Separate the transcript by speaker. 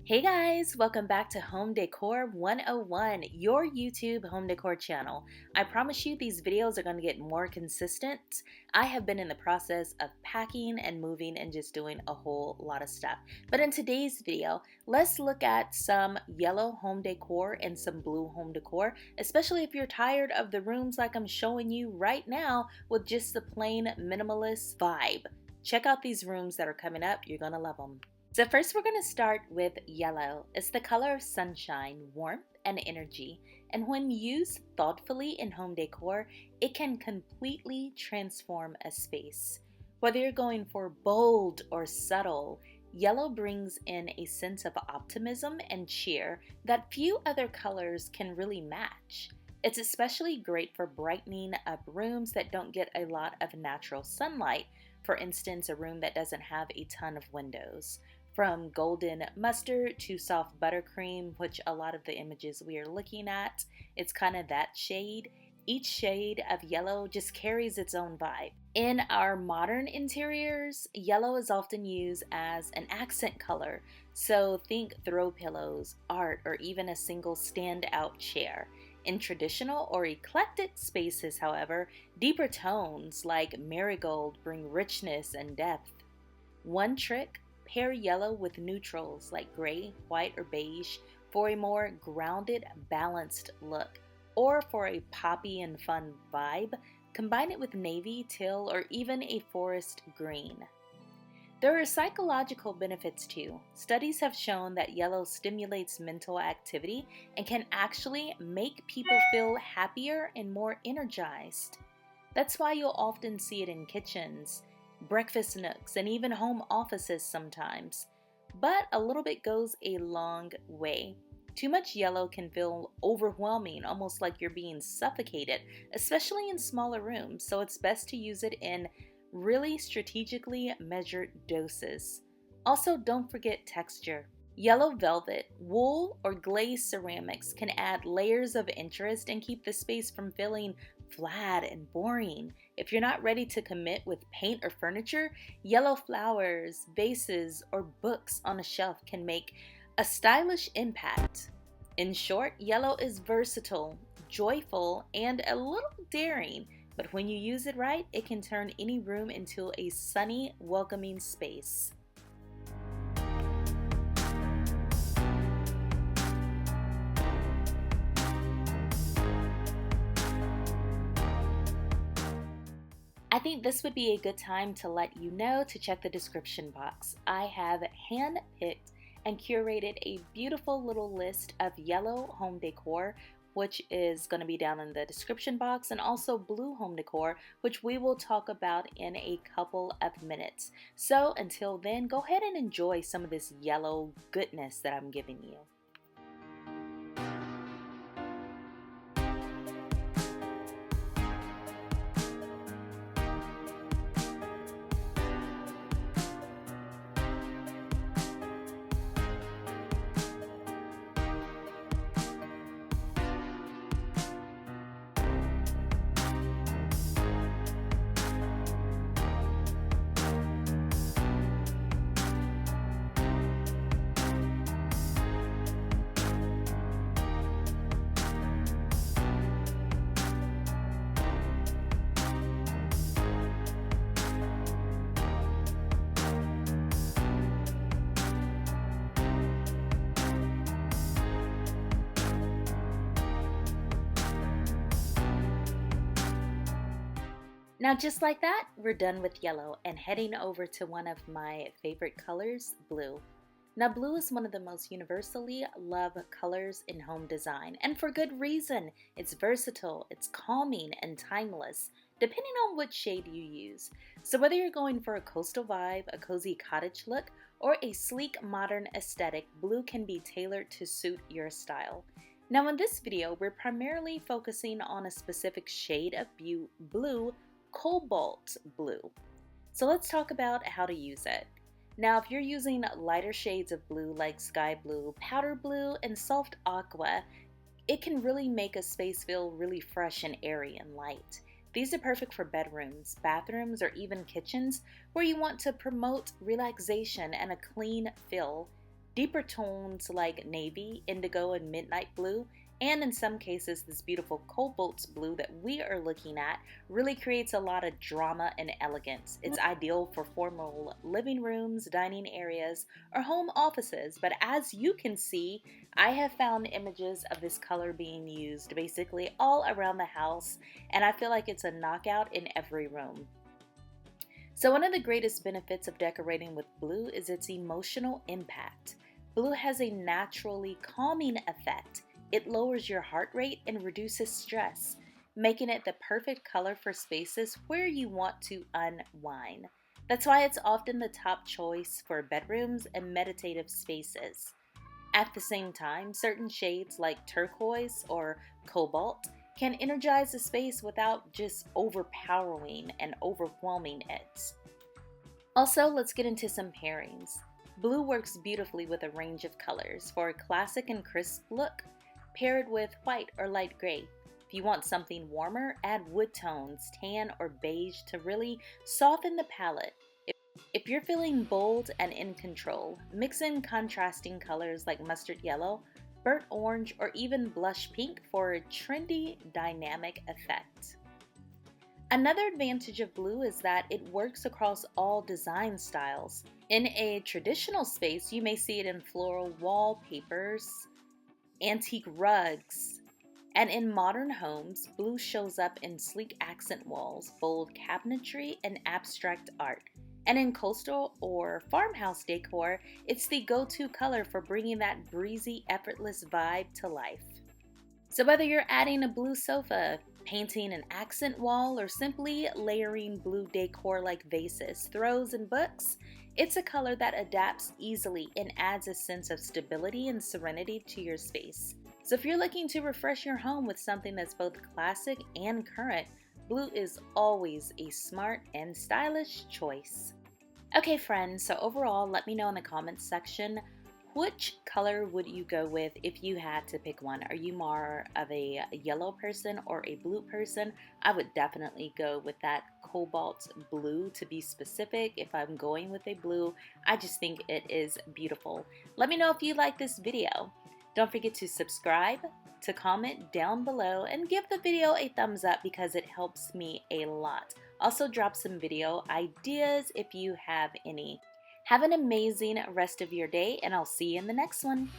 Speaker 1: Hey guys, welcome back to Home Decor 101, your YouTube home decor channel. I promise you these videos are going to get more consistent. I have been in the process of packing and moving and just doing a whole lot of stuff. But in today's video, let's look at some yellow home decor and some blue home decor, especially if you're tired of the rooms like I'm showing you right now with just the plain minimalist vibe. Check out these rooms that are coming up, you're going to love them. So first we're going to start with yellow. It's the color of sunshine, warmth, and energy. And when used thoughtfully in home decor, it can completely transform a space. Whether you're going for bold or subtle, yellow brings in a sense of optimism and cheer that few other colors can really match. It's especially great for brightening up rooms that don't get a lot of natural sunlight. For instance, a room that doesn't have a ton of windows. From golden mustard to soft buttercream, which a lot of the images we are looking at, it's kind of that shade. Each shade of yellow just carries its own vibe. In our modern interiors, yellow is often used as an accent color. So think throw pillows, art, or even a single standout chair. In traditional or eclectic spaces, however, deeper tones like marigold bring richness and depth. One trick: pair yellow with neutrals like gray, white, or beige for a more grounded, balanced look. Or for a poppy and fun vibe, combine it with navy, teal, or even a forest green. There are psychological benefits too. Studies have shown that yellow stimulates mental activity and can actually make people feel happier and more energized. That's why you'll often see it in kitchens, breakfast nooks, and even home offices sometimes. But a little bit goes a long way. Too much yellow can feel overwhelming, almost like you're being suffocated, especially in smaller rooms, so it's best to use it in really strategically measured doses. Also, don't forget texture. Yellow velvet, wool, or glazed ceramics can add layers of interest and keep the space from feeling flat and boring. If you're not ready to commit with paint or furniture, yellow flowers, vases, or books on a shelf can make a stylish impact. In short, yellow is versatile, joyful, and a little daring, but when you use it right, it can turn any room into a sunny, welcoming space. I think this would be a good time to let you know to check the description box. I have hand-picked and curated a beautiful little list of yellow home decor, which is going to be down in the description box, and also blue home decor, which we will talk about in a couple of minutes. So until then, go ahead and enjoy some of this yellow goodness that I'm giving you. Now just like that, we're done with yellow and heading over to one of my favorite colors, blue. Now blue is one of the most universally loved colors in home design, and for good reason. It's versatile, it's calming, and timeless, depending on what shade you use. So whether you're going for a coastal vibe, a cozy cottage look, or a sleek modern aesthetic, blue can be tailored to suit your style. Now in this video, we're primarily focusing on a specific shade of blue, cobalt blue. So let's talk about how to use it. Now if you're using lighter shades of blue like sky blue, powder blue, and soft aqua, it can really make a space feel really fresh and airy and light. These are perfect for bedrooms, bathrooms, or even kitchens where you want to promote relaxation and a clean feel. Deeper tones like navy, indigo, and midnight blue, and in some cases this beautiful cobalt blue that we are looking at, really creates a lot of drama and elegance. It's ideal for formal living rooms, dining areas, or home offices, but as you can see, I have found images of this color being used basically all around the house, and I feel like it's a knockout in every room. So one of the greatest benefits of decorating with blue is its emotional impact. Blue has a naturally calming effect. It lowers your heart rate and reduces stress, making it the perfect color for spaces where you want to unwind. That's why it's often the top choice for bedrooms and meditative spaces. At the same time, certain shades like turquoise or cobalt can energize a space without just overpowering and overwhelming it. Also, let's get into some pairings. Blue works beautifully with a range of colors. For a classic and crisp look, pair it with white or light gray. If you want something warmer, add wood tones, tan or beige to really soften the palette. If you're feeling bold and in control, mix in contrasting colors like mustard yellow, burnt orange, or even blush pink for a trendy, dynamic effect. Another advantage of blue is that it works across all design styles. In a traditional space, you may see it in floral wallpapers, antique rugs, and in modern homes, blue shows up in sleek accent walls, bold cabinetry, and abstract art. And in coastal or farmhouse decor, it's the go-to color for bringing that breezy, effortless vibe to life. So whether you're adding a blue sofa, painting an accent wall, or simply layering blue decor like vases, throws, and books, it's a color that adapts easily and adds a sense of stability and serenity to your space. So if you're looking to refresh your home with something that's both classic and current, blue is always a smart and stylish choice. Okay friends, so overall, let me know in the comments section, which color would you go with if you had to pick one? Are you more of a yellow person or a blue person? I would definitely go with that cobalt blue to be specific. If I'm going with a blue, I just think it is beautiful. Let me know if you like this video. Don't forget to subscribe, to comment down below, and give the video a thumbs up because it helps me a lot. Also drop some video ideas if you have any. Have an amazing rest of your day, and I'll see you in the next one.